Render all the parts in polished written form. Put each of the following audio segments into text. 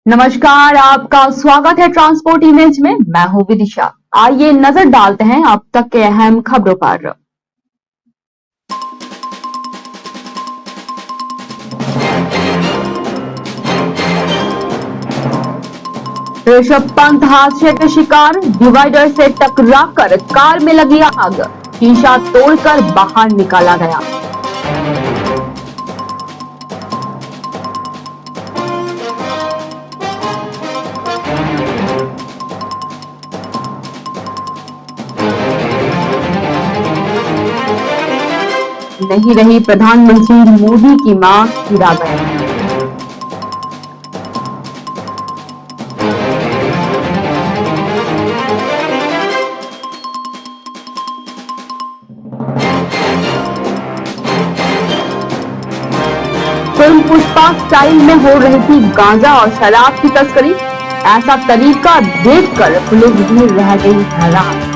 नमस्कार, आपका स्वागत है ट्रांसपोर्ट इमेज में। मैं हूं विदिशा। आइए नजर डालते हैं अब तक के अहम खबरों पर। ऋषभ पंत हादसे के शिकार, डिवाइडर से टकराकर कार में लगी आग, शीशा तोड़कर बाहर निकाला गया। नहीं रही प्रधानमंत्री मोदी की मां हीराबेन। फिल्म पुष्पा स्टाइल में हो रही थी गांजा और शराब की तस्करी। ऐसा तरीका देखकर पुलिस भी रह गई हैरान।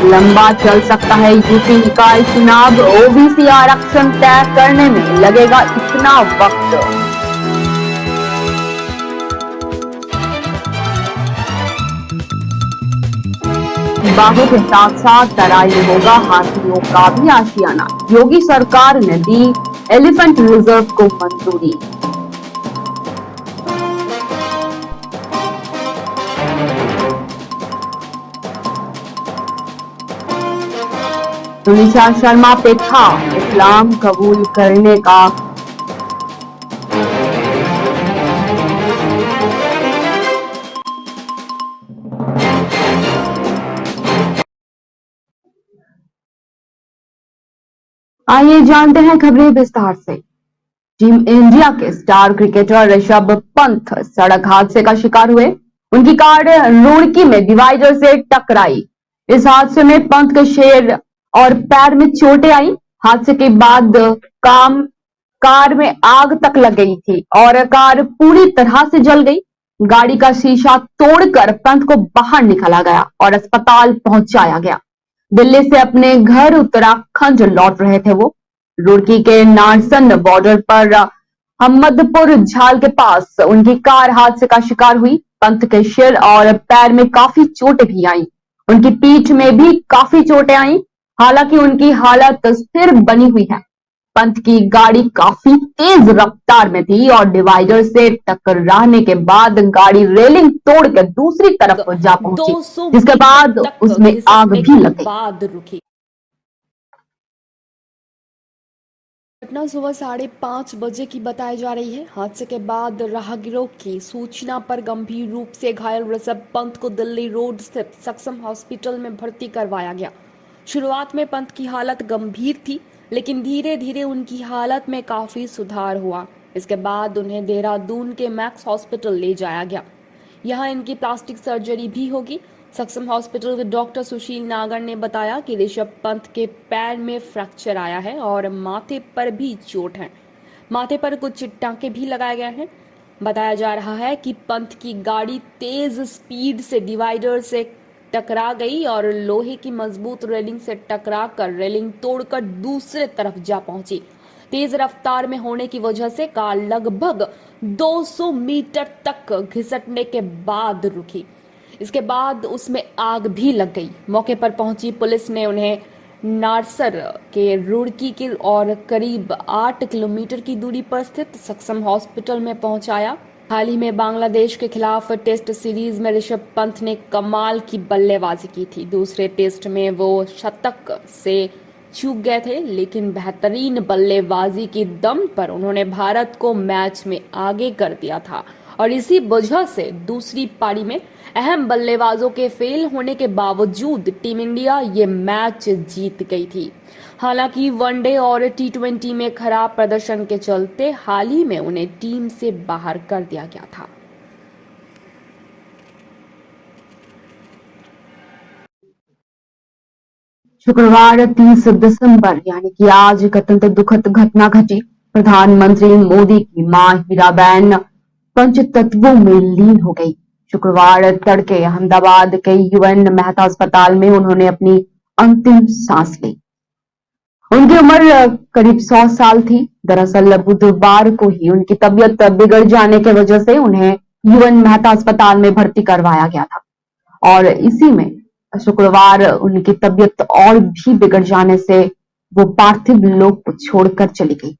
लंबा चल सकता है यूपी निकाय चुनाव, ओबीसी आरक्षण तय करने में लगेगा इतना वक्त। बाघों के साथ साथ तराई में होगा हाथियों का भी आशियाना। योगी सरकार ने दी एलिफेंट रिजर्व को मंजूरी। तुनिशा शर्मा पे था इस्लाम कबूल करने का आइए जानते हैं खबरें विस्तार से। टीम इंडिया के स्टार क्रिकेटर ऋषभ पंत सड़क हादसे का शिकार हुए। उनकी कार रुड़की में डिवाइडर से टकराई। इस हादसे में पंत के सिर और पैर में चोटें आई। हादसे के बाद कार में आग तक लग गई थी और कार पूरी तरह से जल गई। गाड़ी का शीशा तोड़कर पंत को बाहर निकाला गया और अस्पताल पहुंचाया गया। दिल्ली से अपने घर उत्तराखंड लौट रहे थे वो। रुड़की के नारसन बॉर्डर पर हमदपुर झाल के पास उनकी कार हादसे का शिकार हुई। पंत के सिर और पैर में काफी चोटें भी आई। उनकी पीठ में भी काफी चोटें आई। हालांकि उनकी हालत स्थिर बनी हुई है। पंत की गाड़ी काफी तेज रफ्तार में थी और डिवाइडर से टकराने के बाद गाड़ी रेलिंग तोड़कर दूसरी तरफ जा पहुंची, जिसके बाद उसमें आग भी लग गई। घटना सुबह 5:30 बजे की बताई जा रही है। हादसे के बाद राहगीरों की सूचना पर गंभीर रूप से घायल ऋषभ पंत को दिल्ली रोड स्थित सक्षम हॉस्पिटल में भर्ती करवाया गया। शुरुआत में पंत की हालत गंभीर थी, लेकिन धीरे धीरे उनकी हालत में काफी सुधार हुआ। इसके बाद उन्हें देहरादून के मैक्स हॉस्पिटल ले जाया गया। यहाँ इनकी प्लास्टिक सर्जरी भी होगी। सक्षम हॉस्पिटल के डॉक्टर सुशील नागर ने बताया कि ऋषभ पंत के पैर में फ्रैक्चर आया है और माथे पर भी चोट है। माथे पर कुछ टांके भी लगाए गए हैं। बताया जा रहा है कि पंत की गाड़ी तेज स्पीड से डिवाइडर से टकरा गई और लोहे की मजबूत रेलिंग से टकरा कर रेलिंग तोड़कर दूसरे तरफ जा पहुंची। तेज रफ्तार में होने की वजह से कार लगभग 200 मीटर तक घिसटने के बाद रुकी। इसके बाद उसमें आग भी लग गई। मौके पर पहुंची पुलिस ने उन्हें नारसर के रुड़की के और करीब 8 किलोमीटर की दूरी पर स्थित सक्षम हॉस्पिटल में पहुंचाया। हाल ही में बांग्लादेश के खिलाफ टेस्ट सीरीज में ऋषभ पंत ने कमाल की बल्लेबाजी की थी। दूसरे टेस्ट में वो शतक से चूक गए थे, लेकिन बेहतरीन बल्लेबाजी की दम पर उन्होंने भारत को मैच में आगे कर दिया था और इसी वजह से दूसरी पारी में अहम बल्लेबाजों के फेल होने के बावजूद टीम इंडिया ये मैच जीत गई थी। हालांकि वनडे और टी20 में खराब प्रदर्शन के चलते हाल ही में उन्हें टीम से बाहर कर दिया गया था। शुक्रवार 30 दिसंबर यानी कि आज एक अत्यंत दुखद घटना घटी। प्रधानमंत्री मोदी की मां हीराबेन पंचतत्वों में लीन हो गई। शुक्रवार तड़के अहमदाबाद के यूएन मेहता अस्पताल में उन्होंने अपनी अंतिम सांस ली। उनकी उम्र करीब 100 साल थी। दरअसल बुधवार को ही उनकी तबीयत बिगड़ जाने की वजह से उन्हें यूएन मेहता अस्पताल में भर्ती करवाया गया था और इसी में शुक्रवार उनकी तबीयत और भी बिगड़ जाने से वो पार्थिव लोक को छोड़कर चली गई।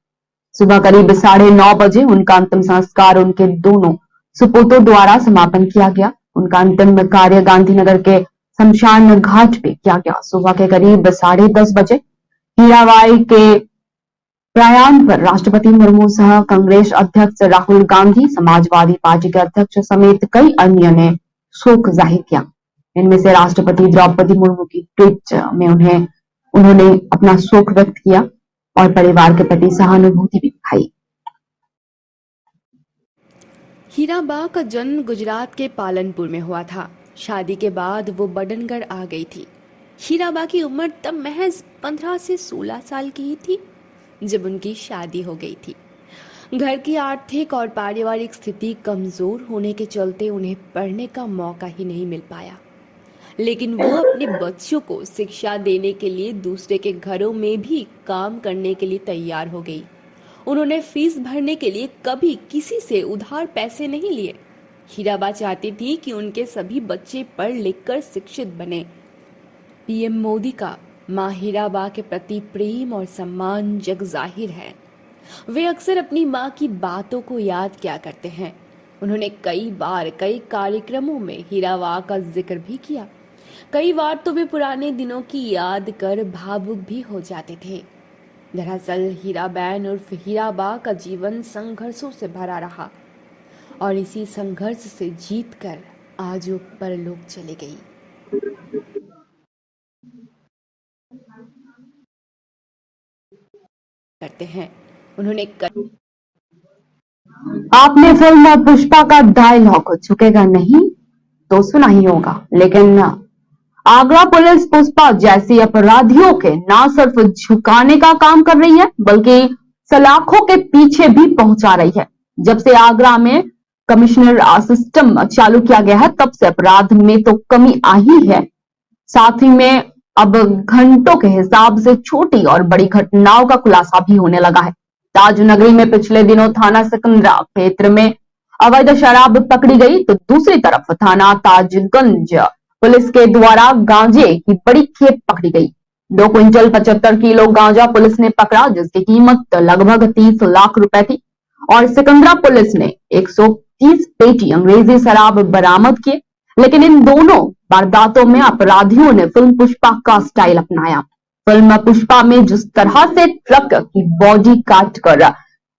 सुबह करीब 9:30 बजे उनका अंतिम संस्कार उनके दोनों सुपुत्रों द्वारा समापन किया गया। उनका अंतिम कार्य गांधीनगर के शमशान घाट पे किया गया। सुबह के करीब 10:30 बजे हीराबाई के प्रयाण पर राष्ट्रपति मुर्मू सह कांग्रेस अध्यक्ष राहुल गांधी, समाजवादी पार्टी के अध्यक्ष समेत कई अन्य ने शोक जाहिर किया। इनमें से राष्ट्रपति द्रौपदी मुर्मू की ट्वीट में उन्होंने अपना शोक व्यक्त किया और परिवार के प्रति सहानुभूति भी दिखाई। हीराबा का जन्म गुजरात के पालनपुर में हुआ था। शादी के बाद वो बडनगढ़ आ गई थी। हीराबा की उम्र तब महज 15 से 16 साल की ही थी जब उनकी शादी हो गई थी। घर की आर्थिक और पारिवारिक स्थिति कमजोर होने के चलते उन्हें पढ़ने का मौका ही नहीं मिल पाया, लेकिन वो अपने बच्चों को शिक्षा देने के लिए दूसरे के घरों में भी काम करने के लिए तैयार हो गई। उन्होंने फीस भरने के लिए कभी किसी से उधार पैसे नहीं लिए। हीराबा चाहती थी कि उनके सभी बच्चे पढ़ लिख कर शिक्षित बने। पीएम मोदी का मां हीराबा के प्रति प्रेम और सम्मान जग जाहिर है। वे अक्सर अपनी मां की बातों को याद किया करते हैं। उन्होंने कई बार कई कार्यक्रमों में हीराबा का जिक्र भी किया। कई बार तो वे पुराने दिनों की याद कर भावुक भी हो जाते थे। दरअसल हीराबेन उर्फ हीराबा का जीवन संघर्षों से भरा रहा और इसी संघर्ष से जीतकर आज वो परलोक चली गई। करते हैं उन्होंने आपने फिल्म पुष्पा का डायलॉग झुकेगा नहीं तो सुना ही होगा, लेकिन आगरा पुलिस पुष्पा जैसी अपराधियों के न सिर्फ झुकाने का काम कर रही है बल्कि सलाखों के पीछे भी पहुंचा रही है। जब से आगरा में कमिश्नर सिस्टम चालू किया गया है तब से अपराध में तो कमी आई है, साथ ही में अब घंटों के हिसाब से छोटी और बड़ी घटनाओं का खुलासा भी होने लगा है। ताजनगरी में पिछले दिनों थाना सिकंदरा क्षेत्र में अवैध शराब पकड़ी गई तो दूसरी तरफ थाना ताजगंज पुलिस के द्वारा गांजे की बड़ी खेप पकड़ी गई। 2 क्विंटल 75 किलो गांजा पुलिस ने पकड़ा, जिसकी कीमत लगभग 30 लाख रुपए थी और सिकंदरा पुलिस ने 130 पेटी अंग्रेजी शराब बरामद किए। लेकिन इन दोनों वारदातों में अपराधियों ने फिल्म पुष्पा का स्टाइल अपनाया। फिल्म पुष्पा में जिस तरह से ट्रक की बॉडी काट कर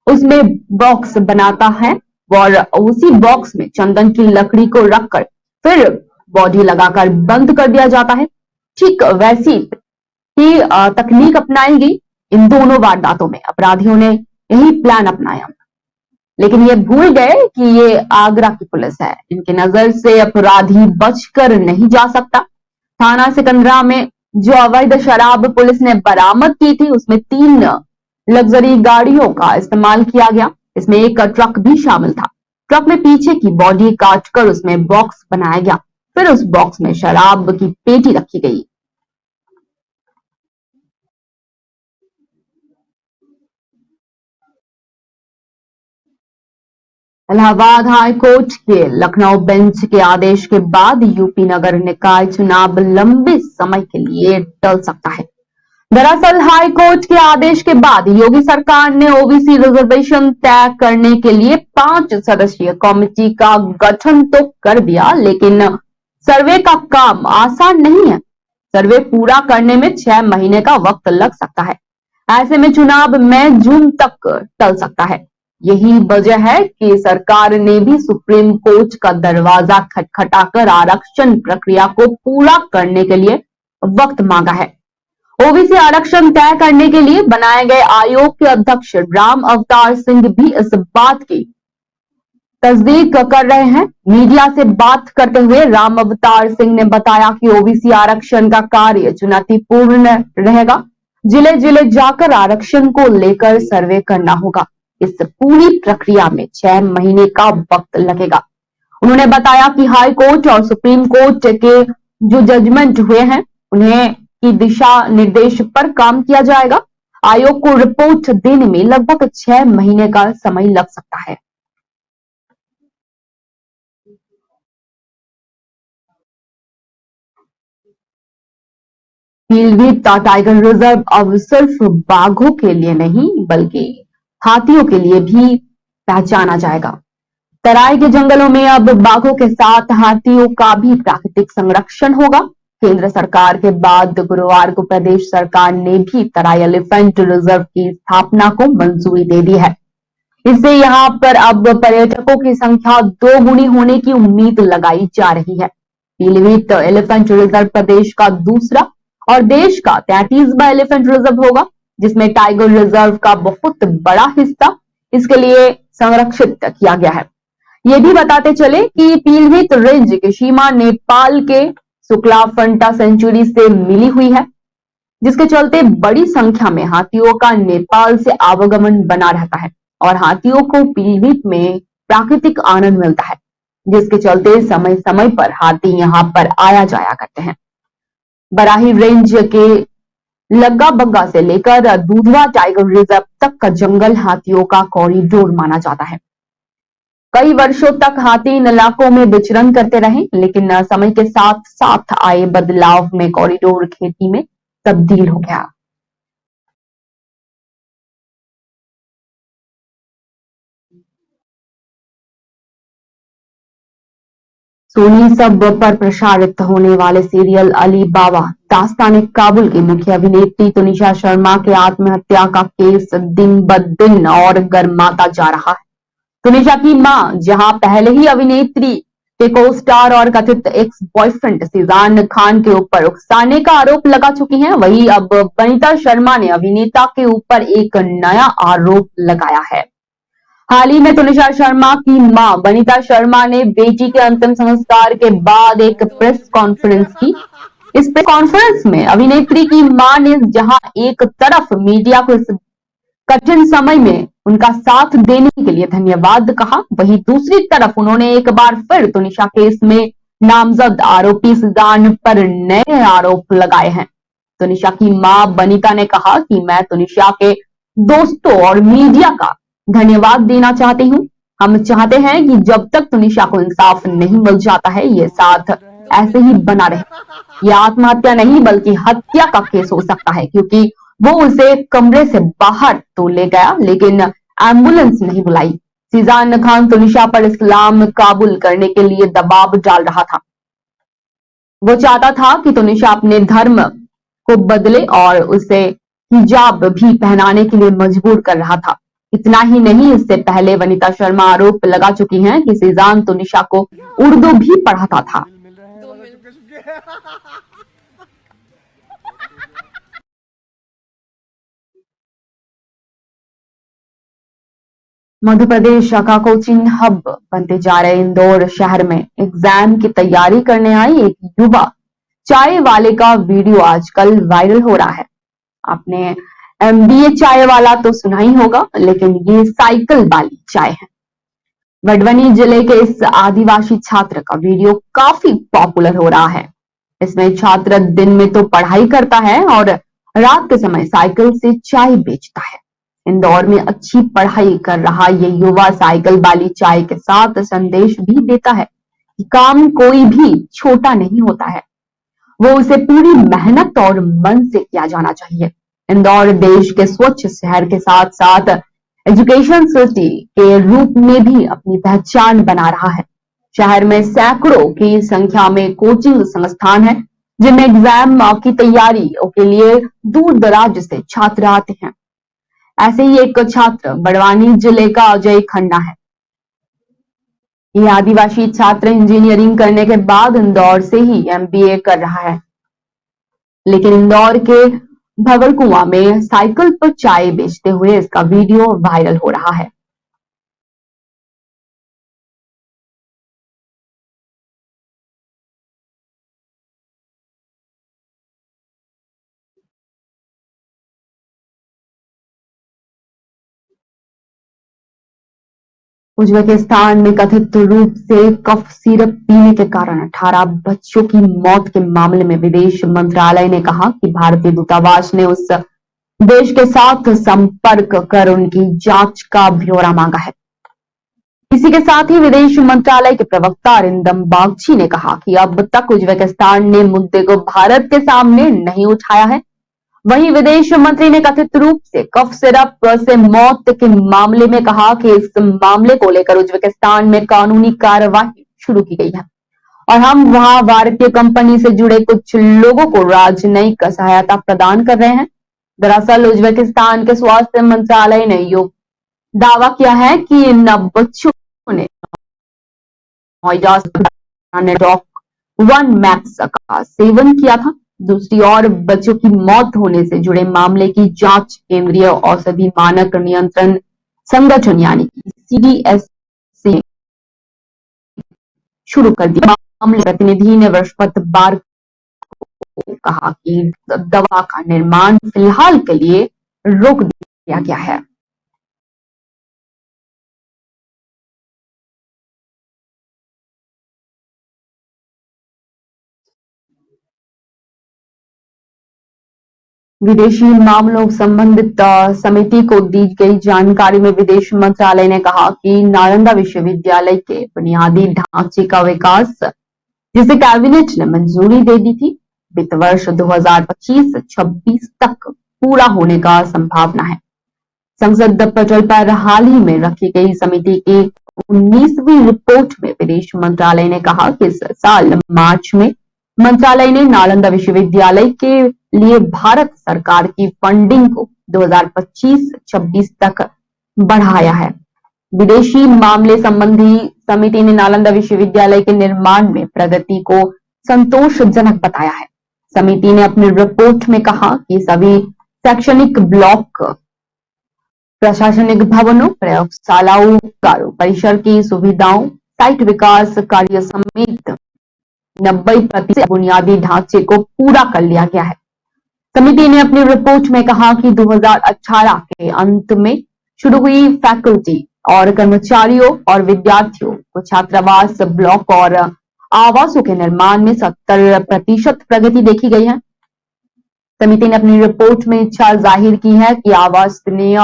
उसमें बॉक्स बनाता है और उसी बॉक्स में चंदन की लकड़ी को रखकर फिर बॉडी लगाकर बंद कर दिया जाता है, ठीक वैसी ही तकनीक अपनाई गई। इन दोनों वारदातों में अपराधियों ने यही प्लान अपनाया, लेकिन ये भूल गए कि ये आगरा की पुलिस है। इनकी नजर से अपराधी बचकर नहीं जा सकता। थाना सिकंदरा में जो अवैध शराब पुलिस ने बरामद की थी उसमें 3 लग्जरी गाड़ियों का इस्तेमाल किया गया। इसमें एक ट्रक भी शामिल था। ट्रक में पीछे की बॉडी काटकर उसमें बॉक्स बनाया गया, फिर उस बॉक्स में शराब की पेटी रखी गई। इलाहाबाद हाई कोर्ट के लखनऊ बेंच के आदेश के बाद यूपी नगर निकाय चुनाव लंबे समय के लिए टल सकता है। दरअसल हाई कोर्ट के आदेश के बाद योगी सरकार ने ओबीसी रिजर्वेशन तय करने के लिए 5 सदस्यीय कमेटी का गठन तो कर दिया, लेकिन सर्वे का काम आसान नहीं है। सर्वे पूरा करने में 6 महीने का वक्त लग सकता है। ऐसे में चुनाव मई जून तक टल सकता है। यही वजह है कि सरकार ने भी सुप्रीम कोर्ट का दरवाजा खटखटाकर आरक्षण प्रक्रिया को पूरा करने के लिए वक्त मांगा है। ओबीसी आरक्षण तय करने के लिए बनाए गए आयोग के अध्यक्ष राम अवतार सिंह भी इस बात की तस्दीक कर रहे हैं। मीडिया से बात करते हुए राम अवतार सिंह ने बताया कि ओबीसी आरक्षण का कार्य चुनौतीपूर्ण रहेगा। जिले जिले जाकर आरक्षण को लेकर सर्वे करना होगा। इस पूरी प्रक्रिया में 6 महीने का वक्त लगेगा। उन्होंने बताया कि हाई कोर्ट और सुप्रीम कोर्ट के जो जजमेंट हुए हैं उन्हें की दिशा निर्देश पर काम किया जाएगा। आयोग को रिपोर्ट देने में लगभग 6 महीने का समय लग सकता है। पीलीभीत टाइगर रिजर्व अब सिर्फ बाघों के लिए नहीं बल्कि हाथियों के लिए भी पहचाना जाएगा। तराई के जंगलों में अब बाघों के साथ हाथियों का भी प्राकृतिक संरक्षण होगा। केंद्र सरकार के बाद गुरुवार को प्रदेश सरकार ने भी तराई एलिफेंट रिजर्व की स्थापना को मंजूरी दे दी है। इससे यहां पर अब पर्यटकों की संख्या 2 गुनी होने की उम्मीद लगाई जा रही है। पीलीभीत एलिफेंट रिजर्व प्रदेश का दूसरा और देश का 33वां एलिफेंट रिजर्व होगा, जिसमें टाइगर रिजर्व का बहुत बड़ा हिस्सा इसके लिए संरक्षित किया गया है। ये भी बताते चले कि पीलीभीत रेंज की सीमा नेपाल के शुक्लाफंटा सेंचुरी से मिली हुई है, जिसके चलते बड़ी संख्या में हाथियों का नेपाल से आवागमन बना रहता है और हाथियों को पीलीभीत में प्राकृतिक आनंद मिलता है, जिसके चलते समय समय पर हाथी यहां पर आया जाया करते हैं। बराही रेंज के लग्गा बग्गा से लेकर दूधवा टाइगर रिजर्व तक का जंगल हाथियों का कॉरिडोर माना जाता है। कई वर्षों तक हाथी इन इलाकों में विचरण करते रहे, लेकिन समय के साथ साथ आए बदलाव में कॉरिडोर खेती में तब्दील हो गया। सोनी सब पर प्रसारित होने वाले सीरियल अली बाबा दास्तान काबुल की मुख्य अभिनेत्री तुनिशा शर्मा के आत्महत्या का केस दिन ब दिन और गर्माता जा रहा है। तुनिशा की मां, जहां पहले ही अभिनेत्री के को स्टार और कथित एक्स बॉयफ्रेंड सीजान खान के ऊपर उकसाने का आरोप लगा चुकी हैं, वहीं अब वनिता शर्मा ने अभिनेता के ऊपर एक नया आरोप लगाया है। हाल ही में तुनिशा शर्मा की मां वनिता शर्मा ने बेटी के अंतिम संस्कार के बाद एक प्रेस कॉन्फ्रेंस की। इस प्रेस कॉन्फ्रेंस में अभिनेत्री की मां ने जहां एक तरफ मीडिया को इस कठिन समय में उनका साथ देने के लिए धन्यवाद कहा, वहीं दूसरी तरफ उन्होंने एक बार फिर तुनिशा केस में नामजद आरोपी सीजान पर नए आरोप लगाए हैं। तुनिशा की मां वनिता ने कहा कि मैं तुनिशा के दोस्तों और मीडिया का धन्यवाद देना चाहती हूँ। हम चाहते हैं कि जब तक तुनिशा को इंसाफ नहीं मिल जाता है, ये साथ ऐसे ही बना रहे। यह आत्महत्या नहीं बल्कि हत्या का केस हो सकता है, क्योंकि वो उसे कमरे से बाहर तो ले गया लेकिन एम्बुलेंस नहीं बुलाई। सीजान खान तुनिशा पर इस्लाम काबुल करने के लिए दबाव डाल रहा था। वो चाहता था कि तुनिशा अपने धर्म को बदले और उसे हिजाब भी पहनाने के लिए मजबूर कर रहा था। इतना ही नहीं, इससे पहले वनिता शर्मा आरोप लगा चुकी हैं कि सीजान तुनिशा को उर्दू भी पढ़ाता था। मध्य प्रदेश का कोचिंग हब बनते जा रहे इंदौर शहर में एग्जाम की तैयारी करने आई एक युवा चाय वाले का वीडियो आजकल वायरल हो रहा है। आपने MBA चाय वाला तो सुना ही होगा, लेकिन ये साइकिल वाली चाय है। वडवनी जिले के इस आदिवासी छात्र का वीडियो काफी पॉपुलर हो रहा है। इसमें छात्र दिन में तो पढ़ाई करता है और रात के समय साइकिल से चाय बेचता है। इंदौर में अच्छी पढ़ाई कर रहा ये युवा साइकिल वाली चाय के साथ संदेश भी देता है कि काम कोई भी छोटा नहीं होता है, वो उसे पूरी मेहनत और मन से किया जाना चाहिए। इंदौर देश के स्वच्छ शहर के साथ साथ एजुकेशन सिटी के रूप में भी अपनी पहचान बना रहा है। शहर में सैकड़ों की संख्या में कोचिंग संस्थान हैं, जिनमें एग्जाम की तैयारी के लिए दूर दराज से छात्र आते हैं। ऐसे ही एक छात्र बड़वानी जिले का अजय खन्ना है। ये आदिवासी छात्र इंजीनियरिंग करने के बाद इंदौर से ही MBA कर रहा है, लेकिन इंदौर के भगलकुआं में साइकिल पर चाय बेचते हुए इसका वीडियो वायरल हो रहा है। उज्बेकिस्तान में कथित रूप से कफ सिरप पीने के कारण 18 बच्चों की मौत के मामले में विदेश मंत्रालय ने कहा कि भारतीय दूतावास ने उस देश के साथ संपर्क कर उनकी जांच का ब्यौरा मांगा है। इसी के साथ ही विदेश मंत्रालय के प्रवक्ता अरिंदम बागची ने कहा कि अब तक उज्बेकिस्तान ने मुद्दे को भारत के सामने नहीं उठाया है। वहीं विदेश मंत्री ने कथित रूप से कफ सिरप से मौत के मामले में कहा कि इस मामले को लेकर उज्बेकिस्तान में कानूनी कार्यवाही शुरू की गई है और हम वहां भारतीय कंपनी से जुड़े कुछ लोगों को राजनयिक सहायता प्रदान कर रहे हैं। दरअसल उज्बेकिस्तान के स्वास्थ्य मंत्रालय ने यो दावा किया है कि इन बच्चों ने नोएडा ने डॉक 1 मैक्स का सेवन किया था। दूसरी ओर बच्चों की मौत होने से जुड़े मामले की जांच केंद्रीय औषधि मानक नियंत्रण संगठन यानी कि सीडीएस से शुरू कर दी। मामले प्रतिनिधि ने बृहस्पतिवार को कहा कि दवा का निर्माण फिलहाल के लिए रोक दिया गया है। विदेशी मामलों संबंधित समिति को दी गई जानकारी में विदेश मंत्रालय ने कहा कि नालंदा विश्वविद्यालय के बुनियादी ढांचे का विकास जिसे कैबिनेट ने मंजूरी दे दी थी, वित्त वर्ष 2025-26 तक पूरा होने का संभावना है। संसद पटल पर हाल ही में रखी गई समिति की 19वीं रिपोर्ट में विदेश मंत्रालय ने कहा कि इस साल मार्च में मंत्रालय ने नालंदा विश्वविद्यालय के लिए भारत सरकार की फंडिंग को 2025-26 तक बढ़ाया है। विदेशी मामले संबंधी समिति ने नालंदा विश्वविद्यालय के निर्माण में प्रगति को संतोषजनक बताया है। समिति ने अपनी रिपोर्ट में कहा कि सभी शैक्षणिक ब्लॉक, प्रशासनिक भवनों, प्रयोगशालाओं, कारो परिसर की सुविधाओं, साइट विकास कार्य समेत 90% बुनियादी ढांचे को पूरा कर लिया गया है। समिति ने अपनी रिपोर्ट में कहा कि 2018 के अंत में शुरू हुई फैकल्टी और कर्मचारियों और विद्यार्थियों को छात्रावास ब्लॉक और आवासों के निर्माण में 70% प्रगति देखी गई है। समिति ने अपनी रिपोर्ट में इच्छा जाहिर की है कि आवासनीय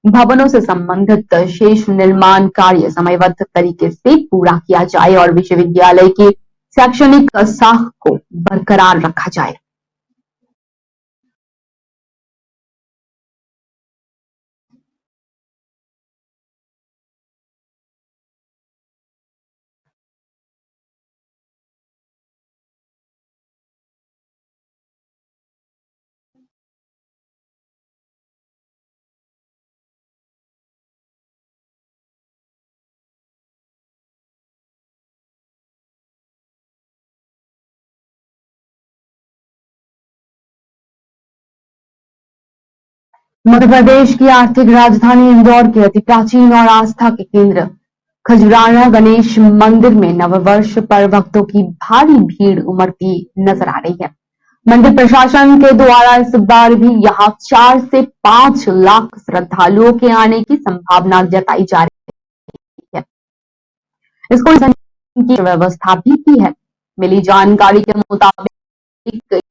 भवनों से संबंधित शेष निर्माण कार्य समयबद्ध तरीके से पूरा किया जाए और विश्वविद्यालय की शैक्षणिक साख को बरकरार रखा जाए। मध्य प्रदेश की आर्थिक राजधानी इंदौर के अति प्राचीन और आस्था के केंद्र खजुराना गणेश मंदिर में नववर्ष पर भक्तों की भारी भीड़ उमड़ती नजर आ रही है। मंदिर प्रशासन के द्वारा इस बार भी यहां 4 से 5 लाख श्रद्धालुओं के आने की संभावना जताई जा रही है। इसको की व्यवस्था भी की है। मिली जानकारी के मुताबिक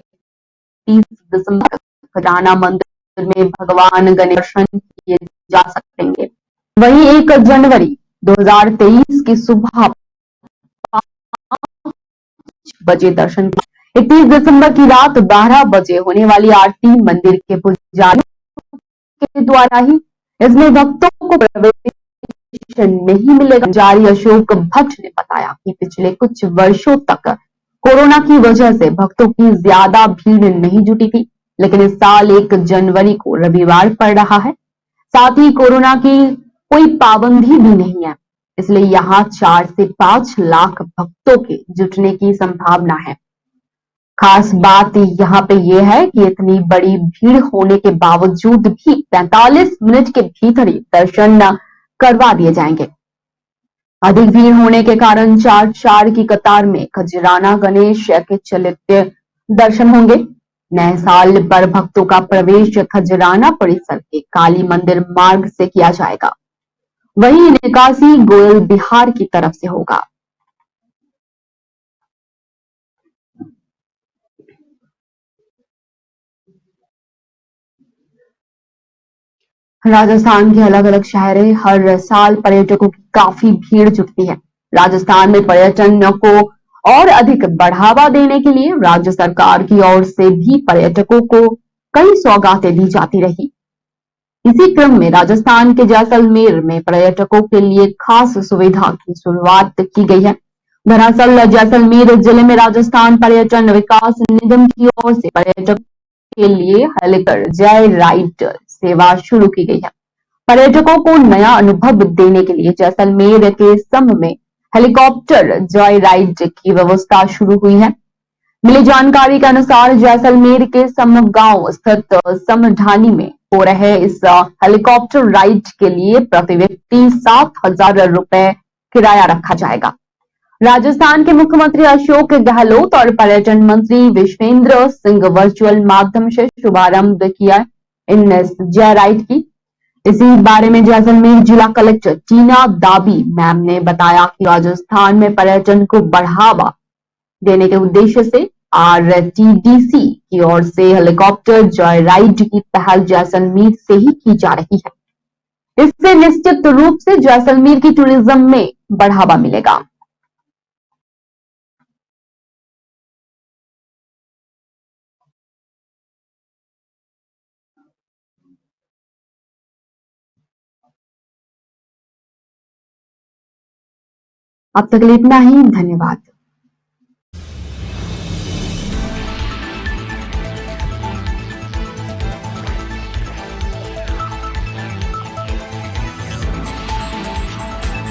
30 दिसंबर तक खजाना मंदिर में भगवान गणेश दर्शन किए जा सकेंगे। वहीं 1 जनवरी 2023 की सुबह 5 बजे दर्शन, 31 दिसंबर की रात 12 बजे होने वाली आरती मंदिर के पुजारियों के द्वारा ही इसमें भक्तों को प्रवेश नहीं मिलेगा। पुजारी अशोक भट्ट ने बताया कि पिछले कुछ वर्षों तक कोरोना की वजह से भक्तों की ज्यादा भीड़ नहीं जुटी थी, लेकिन इस साल 1 जनवरी को रविवार पड़ रहा है। साथ ही कोरोना की कोई पाबंदी भी नहीं है, इसलिए यहाँ 4 से 5 लाख भक्तों के जुटने की संभावना है। खास बात यहाँ पे यह है कि इतनी बड़ी भीड़ होने के बावजूद भी 45 मिनट के भीतर ही दर्शन करवा दिए जाएंगे। अधिक भीड़ होने के कारण 4 की कतार में खजराना गणेश के चलित दर्शन होंगे। नए साल पर भक्तों का प्रवेश खजराना परिसर के काली मंदिर मार्ग से किया जाएगा, वहीं निकासी गोयल बिहार की तरफ से होगा। राजस्थान के अलग अलग शहरों हर साल पर्यटकों की काफी भीड़ जुटती है। राजस्थान में पर्यटन को और अधिक बढ़ावा देने के लिए राज्य सरकार की ओर से भी पर्यटकों को कई सौगातें दी जाती रही। इसी क्रम में राजस्थान के जैसलमेर में पर्यटकों के लिए खास सुविधा की शुरुआत की गई है। दरअसल जैसलमेर जिले में राजस्थान पर्यटन विकास निगम की ओर से पर्यटकों के लिए हेलीकॉप्टर जय राइड सेवा शुरू की गई है। पर्यटकों को नया अनुभव देने के लिए जैसलमेर के सम में हेलीकॉप्टर जॉय राइड की व्यवस्था शुरू हुई है। मिली जानकारी के अनुसार जैसलमेर के सम गांव स्थित समढानी में हो रहे इस हेलीकॉप्टर राइड के लिए प्रति व्यक्ति 7,000 रुपए किराया रखा जाएगा। राजस्थान के मुख्यमंत्री अशोक गहलोत और पर्यटन मंत्री विश्वेंद्र सिंह वर्चुअल माध्यम से शुभारंभ किया इन जय राइड की। इसी बारे में जैसलमेर जिला कलेक्टर टीना दाबी मैम ने बताया कि राजस्थान में पर्यटन को बढ़ावा देने के उद्देश्य से आरटीडीसी की ओर से हेलीकॉप्टर जॉय राइड की पहल जैसलमेर से ही की जा रही है। इससे निश्चित रूप से जैसलमेर की टूरिज्म में बढ़ावा मिलेगा। अब तक के लिए इतना ही। धन्यवाद।